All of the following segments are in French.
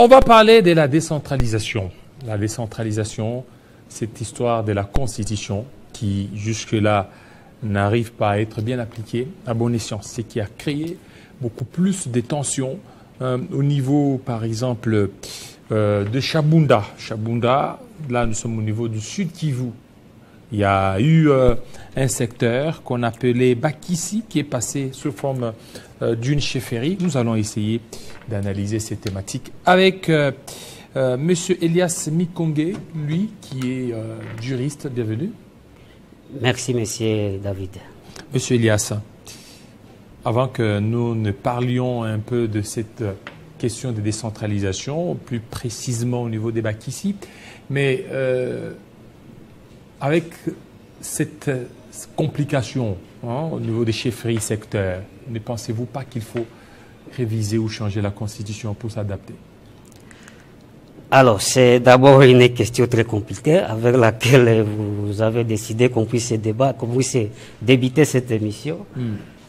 On va parler de la décentralisation. La décentralisation, cette histoire de la Constitution qui, jusque-là, n'arrive pas à être bien appliquée à bon escient. C'est qui a créé beaucoup plus de tensions au niveau, par exemple, de Chabunda. Chabunda, là, nous sommes au niveau du Sud Kivu. Il y a eu un secteur qu'on appelait Bakissi qui est passé sous forme d'une chefferie. Nous allons essayer d'analyser ces thématiques avec M. Elias Mikonge, lui qui est juriste. Bienvenue. Merci, M. David. M. Elias, avant que nous ne parlions un peu de cette question de décentralisation, plus précisément au niveau des Bakissi, mais avec cette complication au niveau des chefferies secteurs, ne pensez-vous pas qu'il faut réviser ou changer la Constitution pour s'adapter? Alors, c'est d'abord une question très compliquée avec laquelle vous avez décidé qu'on puisse débuter cette émission.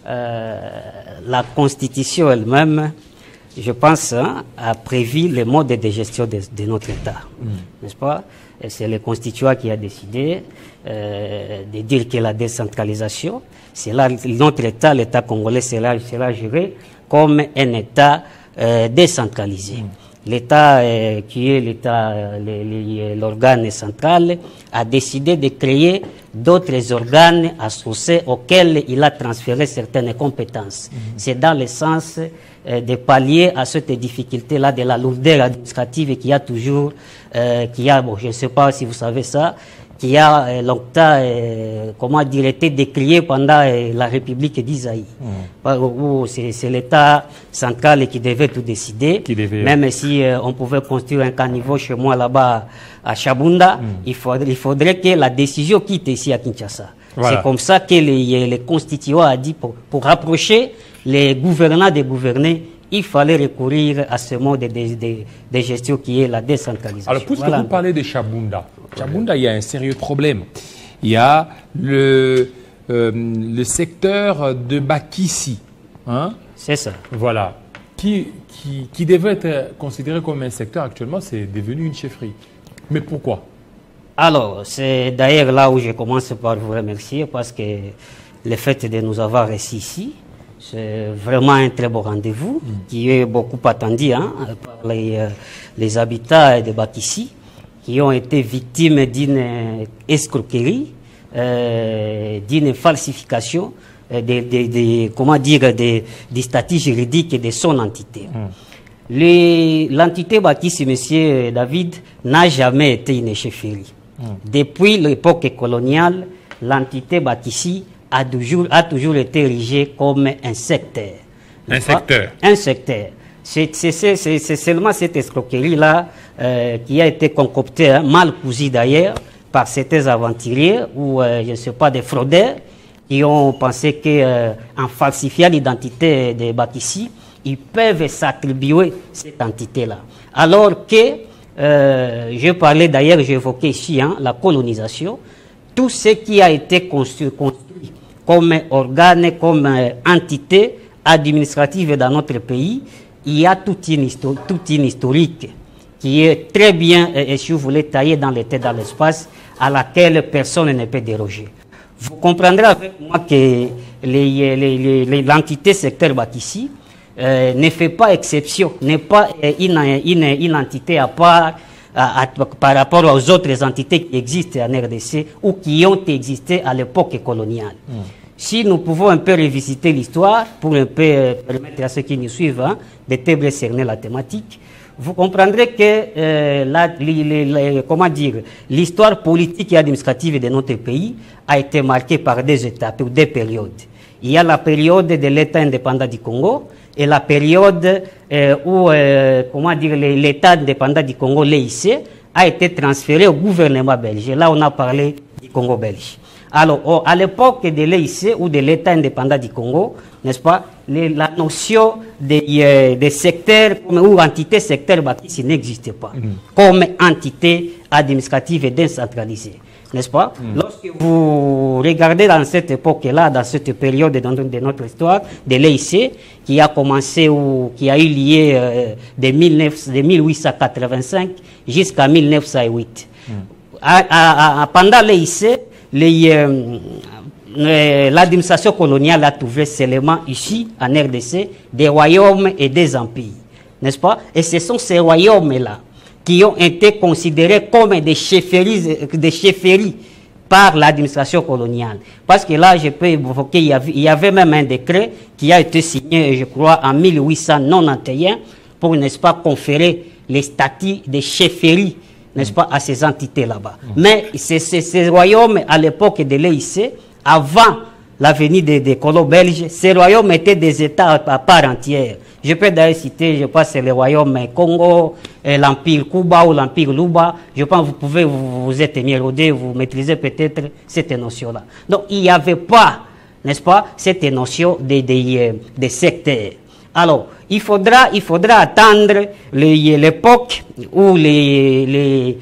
La Constitution elle-même, je pense, a prévu le mode de gestion de notre État, n'est-ce pas? C'est le constituant qui a décidé de dire que la décentralisation, c'est là notre État, l'État congolais, sera géré comme un État décentralisé. L'État qui est l'organe central a décidé de créer d'autres organes associés auxquels il a transféré certaines compétences. C'est dans le sens de pallier à cette difficulté-là de la lourdeur administrative qui a toujours, bon, je ne sais pas si vous savez ça, qui a longtemps, comment dire, été décrié pendant la République d'Isaïe. C'est l'État central qui devait tout décider. Même si on pouvait construire un caniveau chez moi là-bas à Chabunda, il faudrait que la décision quitte ici à Kinshasa. Voilà. C'est comme ça que les constituants a dit pour rapprocher les gouvernants des gouvernés, il fallait recourir à ce mode de gestion qui est la décentralisation. Alors, puisque vous parlez de Chabunda, il y a un sérieux problème. Il y a le secteur de Bakissi. Hein? C'est ça. Voilà. Qui devait être considéré comme un secteur, actuellement, c'est devenu une chefferie. Mais pourquoi? Alors, c'est d'ailleurs là où je commence par vous remercier parce que le fait de nous avoir reçus ici, c'est vraiment un très beau rendez-vous qui est beaucoup attendu par les habitants de Bakissi qui ont été victimes d'une escroquerie, d'une falsification des statuts juridiques de son entité. L'entité Bakissi, monsieur David, n'a jamais été une chefferie. Depuis l'époque coloniale, l'entité Bakissi a toujours été érigé comme un secteur. Un secteur. Un secteur. C'est seulement cette escroquerie-là qui a été concoctée, mal cousue d'ailleurs, par certains aventuriers ou, je ne sais pas, des fraudeurs qui ont pensé qu'en falsifiant l'identité des Bakissi, ils peuvent s'attribuer cette entité-là. Alors que, je parlais d'ailleurs, j'évoquais ici la colonisation, tout ce qui a été construit comme organe, comme entité administrative dans notre pays, il y a toute une historique qui est très bien, si vous voulez, taillée dans le tête, dans l'espace, à laquelle personne ne peut déroger. Vous comprendrez avec moi que l'entité secteur Bakissi ne fait pas exception, n'est pas une entité à part par rapport aux autres entités qui existent en RDC ou qui ont existé à l'époque coloniale. Si nous pouvons un peu revisiter l'histoire pour un peu permettre à ceux qui nous suivent de bien cerner la thématique, vous comprendrez que l'histoire politique et administrative de notre pays a été marquée par des étapes ou des périodes. Il y a la période de l'État indépendant du Congo et la période où l'État indépendant du Congo, l'EIC, a été transféré au gouvernement belge. Là, on a parlé du Congo belge. Alors, à l'époque de l'EIC ou de l'État indépendant du Congo, n'est-ce pas, la notion de secteur ou entité secteur Bakissi n'existait pas comme entité administrative et décentralisée, n'est-ce pas? Lorsque lorsque vous regardez dans cette époque-là, dans cette période de notre histoire, de l'EIC, qui a commencé ou qui a eu lieu de 1885 jusqu'à 1908. Pendant l'EIC, l'administration coloniale a trouvé seulement ici, en RDC, des royaumes et des empires, n'est-ce pas? Et ce sont ces royaumes-là qui ont été considérés comme des chefferies par l'administration coloniale. Parce que là, je peux évoquer, il y avait même un décret qui a été signé, je crois, en 1891 pour, n'est-ce pas, conférer les statuts de chefferies, n'est-ce pas, à ces entités là-bas. Mais ces royaumes, à l'époque de l'EIC, avant la venue des colons belges, ces royaumes étaient des États à part entière. Je peux d'ailleurs citer, je pense, le royaume Congo, l'empire Kuba ou l'empire Luba. Je pense que vous pouvez vous êtes mis rodé, vous maîtrisez peut-être cette notion-là. Donc, il n'y avait pas, n'est-ce pas, cette notion des secteurs. Alors, il faudra attendre l'époque où les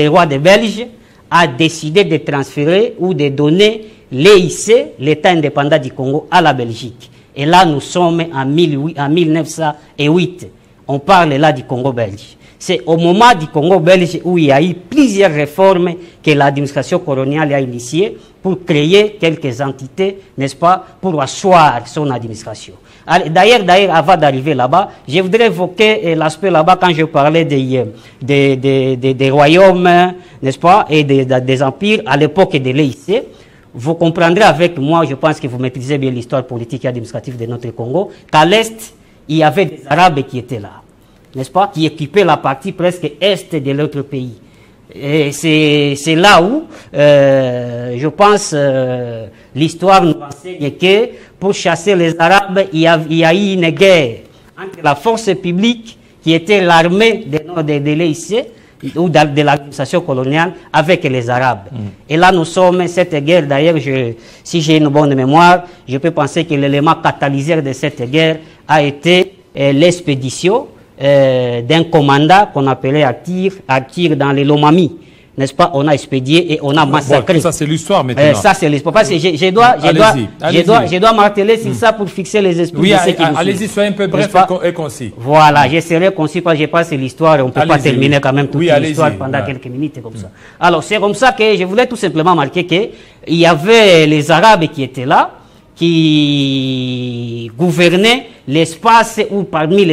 rois des Belges a décidé de transférer ou de donner l'EIC, l'État indépendant du Congo, à la Belgique. Et là, nous sommes en 1908. On parle là du Congo belge. C'est au moment du Congo belge où il y a eu plusieurs réformes que l'administration coloniale a initiées pour créer quelques entités, n'est-ce pas, pour asseoir son administration. D'ailleurs, avant d'arriver là-bas, je voudrais évoquer l'aspect là-bas quand je parlais des royaumes, n'est-ce pas, et des empires à l'époque de l'EIC. Vous comprendrez avec moi, je pense que vous maîtrisez bien l'histoire politique et administrative de notre Congo, qu'à l'Est, il y avait des Arabes qui étaient là, n'est-ce pas, qui occupaient la partie presque Est de notre pays. Et c'est là où, je pense, l'histoire nous enseigne que pour chasser les Arabes, il y a eu une guerre entre la force publique, qui était l'armée de l'EIC, ou de l'administration coloniale, avec les Arabes. Et là, nous sommes, cette guerre, d'ailleurs, si j'ai une bonne mémoire, je peux penser que l'élément catalyseur de cette guerre a été l'expédition d'un commandant qu'on appelait Akir dans les Lomami. N'est-ce pas? On a expédié et on a massacré. Bon, ça, c'est l'histoire maintenant. Ça, c'est l'histoire. Parce que je dois marteler sur ça pour fixer les esprits. Oui, allez-y, soyez un peu bref et concis. Voilà, je serai concis parce que je pense que l'histoire, on ne peut pas terminer quand même toute l'histoire pendant quelques minutes comme ça. Alors, c'est comme ça que je voulais tout simplement marquer qu'il y avait les Arabes qui étaient là, qui gouvernaient l'espace, ou parmi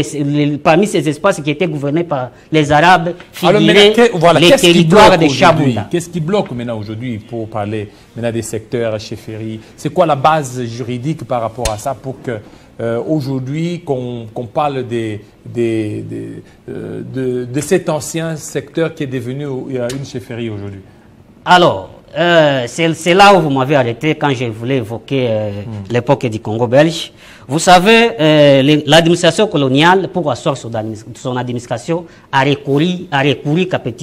ces espaces qui étaient gouvernés par les Arabes, figuraient les territoires de Chabounda. Qu'est-ce qui bloque maintenant aujourd'hui pour parler maintenant des secteurs chefferies? C'est quoi la base juridique par rapport à ça pour que aujourd'hui qu'on parle de cet ancien secteur qui est devenu une chefferie aujourd'hui? Alors, c'est là où vous m'avez arrêté quand je voulais évoquer l'époque du Congo belge. Vous savez, l'administration coloniale, pour asseoir son administration, a recouru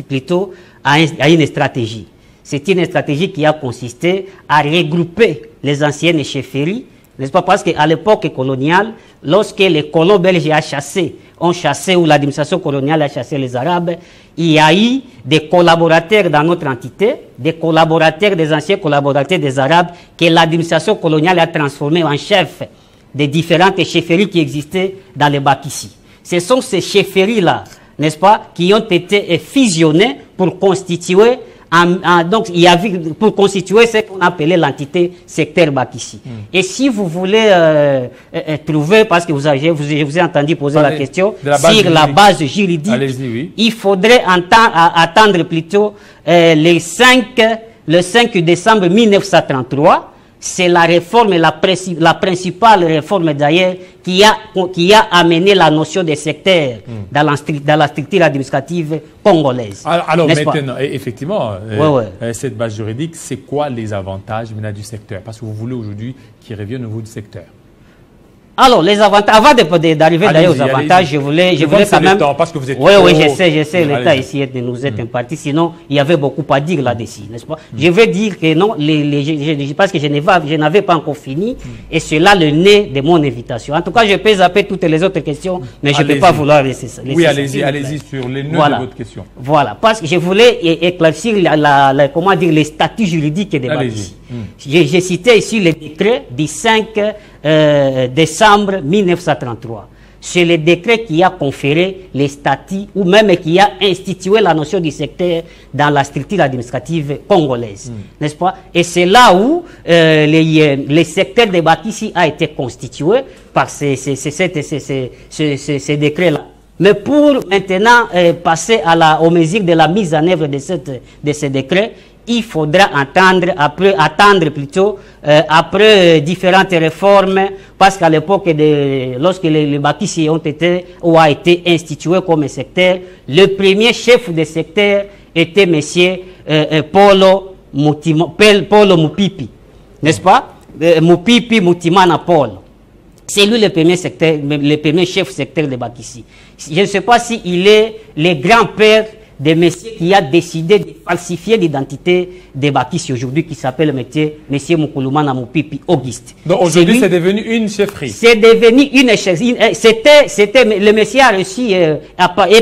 plutôt à une stratégie. C'est une stratégie qui a consisté à regrouper les anciennes chefferies, n'est-ce pas? Parce qu'à l'époque coloniale, lorsque les colons belges ont chassé, ou l'administration coloniale a chassé les Arabes, il y a eu des collaborateurs dans notre entité, des anciens collaborateurs des Arabes, que l'administration coloniale a transformés en chefs des différentes chefferies qui existaient dans les Bakissi. Ce sont ces chefferies-là, n'est-ce pas, qui ont été fusionnées pour constituer pour constituer ce qu'on appelait l'entité secteur Bakissi. Et si vous voulez trouver, parce que je vous ai entendu poser la question, sur la base juridique, oui. Il faudrait attendre plutôt le 5 décembre 1933. C'est la réforme, la principale réforme d'ailleurs, qui a amené la notion de secteur dans la structure administrative congolaise. Alors maintenant, effectivement, cette base juridique, c'est quoi les avantages maintenant du secteur? Parce que vous voulez aujourd'hui qu'il revienne au niveau du secteur. Alors, les avantages, avant d'arriver d'ailleurs aux avantages, je voulais quand même... Parce que vous êtes oui, je sais, l'État ici nous est imparti, sinon il y avait beaucoup à dire là-dessus, n'est-ce pas? Je veux dire que non, parce que je n'avais pas encore fini, et c'est là le nez de mon invitation. En tout cas, je peux zapper toutes les autres questions, mais je ne peux pas vouloir laisser ça. Oui, allez-y sur les nœuds de votre question. Voilà, parce que je voulais éclaircir comment dire, les statuts juridiques des Bakissi. J'ai cité ici le décret du 5 décembre 1933. C'est le décret qui a conféré les statuts ou même qui a institué la notion du secteur dans la structure administrative congolaise, n'est-ce pas? Et c'est là où les secteurs de Bakissi a été constitué par ces décrets-là. Mais pour maintenant passer aux mesures de la mise en œuvre de ces décrets, il faudra attendre plutôt après différentes réformes, parce qu'à l'époque, lorsque les Bakissi ont été institués comme secteur, le premier chef de secteur était M. Polo Mupipi, n'est-ce pas? Mupipi Mutimana Paul. C'est lui le premier chef secteur de Bakissi. Je ne sais pas s'il est le grand-père de monsieur qui a décidé de falsifier l'identité des Bakissi aujourd'hui, qui s'appelle monsieur Moukoulumana Mupipi Auguste. Donc aujourd'hui, c'est devenu une chefferie. C'est devenu une chefferie. Le monsieur a réussi, est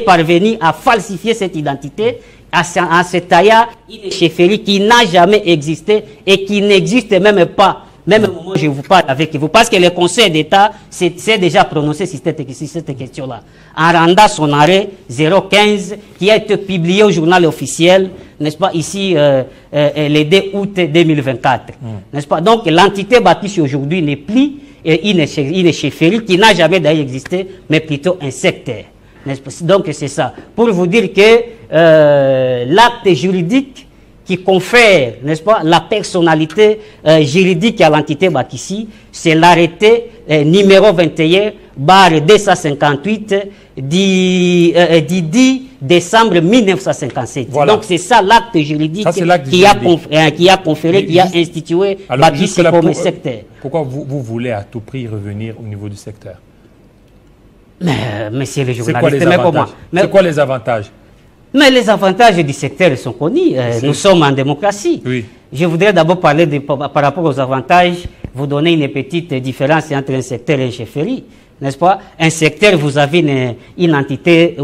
parvenu à falsifier cette identité, à se tailler une chefferie qui n'a jamais existé et qui n'existe même pas. Même au moment où je vous parle avec vous, parce que le Conseil d'État s'est déjà prononcé sur cette question-là, en rendant son arrêt 015 qui a été publié au journal officiel, n'est-ce pas, ici, le 2 août 2024. N'est-ce pas? Donc, l'entité Bakissi aujourd'hui n'est plus une chefferie qui n'a jamais d'ailleurs existé, mais plutôt un secteur. Donc, c'est ça. Pour vous dire que l'acte juridique qui confère, n'est-ce pas, la personnalité juridique à l'entité Bakissi, c'est l'arrêté numéro 21/258 du 10 décembre 1957. Voilà. Donc c'est ça l'acte juridique qui a conféré, qui a institué Bakissi comme secteur. Pourquoi vous voulez à tout prix revenir au niveau du secteur? Mais monsieur le journaliste, c'est quoi les avantages? Mais les avantages du secteur sont connus. Nous sommes en démocratie. Oui. Je voudrais d'abord parler par rapport aux avantages, vous donner une petite différence entre un secteur et une chefferie. N'est-ce pas? Un secteur, vous avez une entité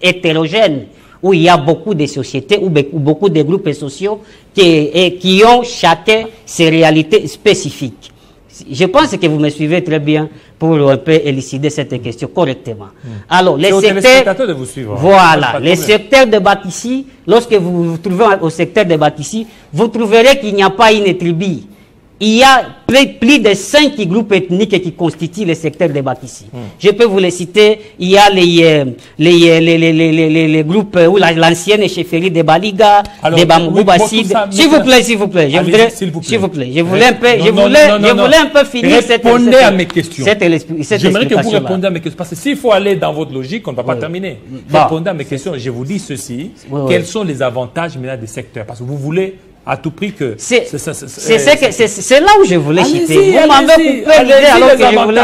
hétérogène, où il y a beaucoup de sociétés, ou beaucoup de groupes sociaux qui ont chacun ses réalités spécifiques. Je pense que vous me suivez très bien pour un peu élucider cette question correctement. Alors, les secteurs, de vous suivre, voilà, les secteurs de Bakissi, lorsque vous vous trouvez au secteur de Bakissi, vous trouverez qu'il n'y a pas une tribu. Il y a plus de 5 groupes ethniques qui constituent le secteur de Bakissi. Je peux vous les citer. Il y a les groupes ou l'ancienne chefferie de Baliga, de Bamboubassid. S'il vous plaît, s'il vous plaît. Je voudrais, s'il vous plaît. Je voulais un peu finir cette. Répondez à mes questions. J'aimerais que vous répondiez à mes questions. Parce que s'il faut aller dans votre logique, on ne va pas terminer. Répondez à mes questions. Je vous dis ceci. Quels sont les avantages maintenant des secteurs? Parce que vous voulez à tout prix que... C'est là où je voulais citer. Vous m'avez coupé l'idée alors que je voulais...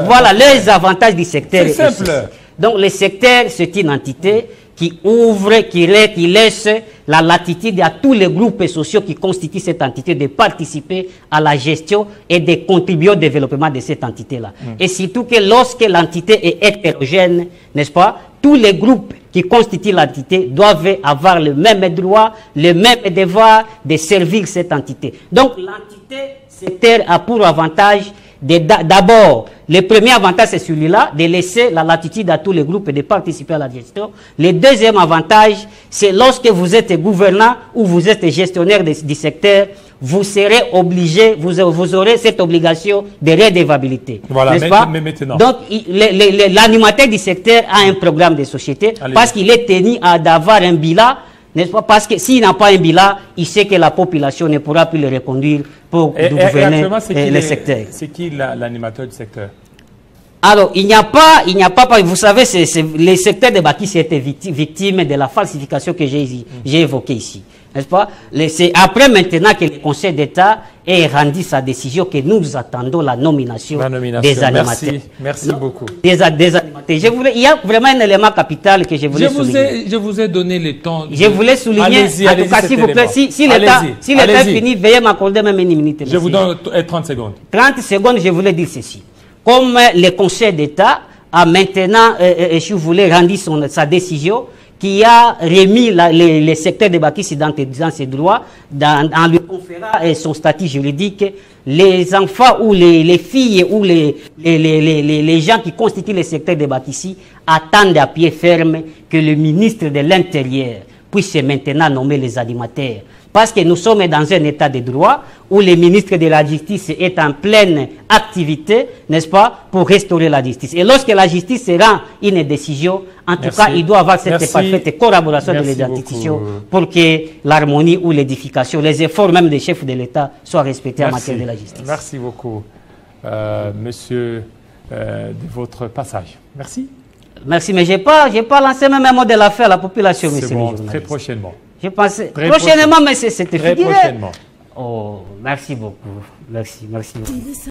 Voilà, les avantages du secteur. C'est simple. Donc, le secteur, c'est une entité qui ouvre, qui laisse la latitude à tous les groupes sociaux qui constituent cette entité de participer à la gestion et de contribuer au développement de cette entité-là. Et surtout que lorsque l'entité est hétérogène, n'est-ce pas, tous les groupes qui constituent l'entité doivent avoir le même droit, le même devoir de servir cette entité. Donc l'entité secteur a pour avantage d'abord, le premier avantage c'est celui-là, de laisser la latitude à tous les groupes et de participer à la gestion. Le deuxième avantage, c'est lorsque vous êtes gouvernant ou vous êtes gestionnaire du secteur, vous serez obligé, vous aurez cette obligation de redevabilité. Voilà, mais maintenant. Donc, l'animateur du secteur a un programme de société parce qu'il est tenu d'avoir un bilan, n'est-ce pas? Parce que s'il n'a pas un bilan, il sait que la population ne pourra plus le reconduire pour gouverner le secteur. C'est qui l'animateur du secteur? Alors, il n'y a pas, vous savez, les secteurs de Bakissi étaient victimes de la falsification que j'ai évoquée ici. n'est-ce pas? C'est après maintenant que le Conseil d'État ait rendu sa décision que nous attendons la nomination des animateurs. Merci beaucoup. Des animateurs. Il y a vraiment un élément capital que je voulais souligner. Je vous ai donné le temps. Je voulais souligner, en tout cas, s'il vous plaît, si l'État finit, veuillez m'accorder même une minute. Je vous donne 30 secondes. 30 secondes, je voulais dire ceci. Comme le Conseil d'État a maintenant, si vous voulez, rendu sa décision, qui a remis les secteurs de bâtisse dans ses droits, en lui conférant son statut juridique, les enfants ou les filles ou les gens qui constituent les secteurs de bâtisse attendent à pied ferme que le ministre de l'Intérieur puisse maintenant nommer les animateurs. Parce que nous sommes dans un état de droit où le ministre de la Justice est en pleine activité, n'est-ce pas, pour restaurer la justice. Et lorsque la justice rend une décision, en tout cas, il doit avoir cette parfaite collaboration de les institutions pour que l'harmonie ou l'édification, les efforts même des chefs de l'État soient respectés en matière de la justice. Merci beaucoup, monsieur, de votre passage. Merci. Merci, mais je n'ai pas lancé même un mot de l'affaire à la population, monsieur le journaliste. Très prochainement. Je pensais prochainement, mais c'était fini. Très prochainement. Oh, merci beaucoup. Merci beaucoup.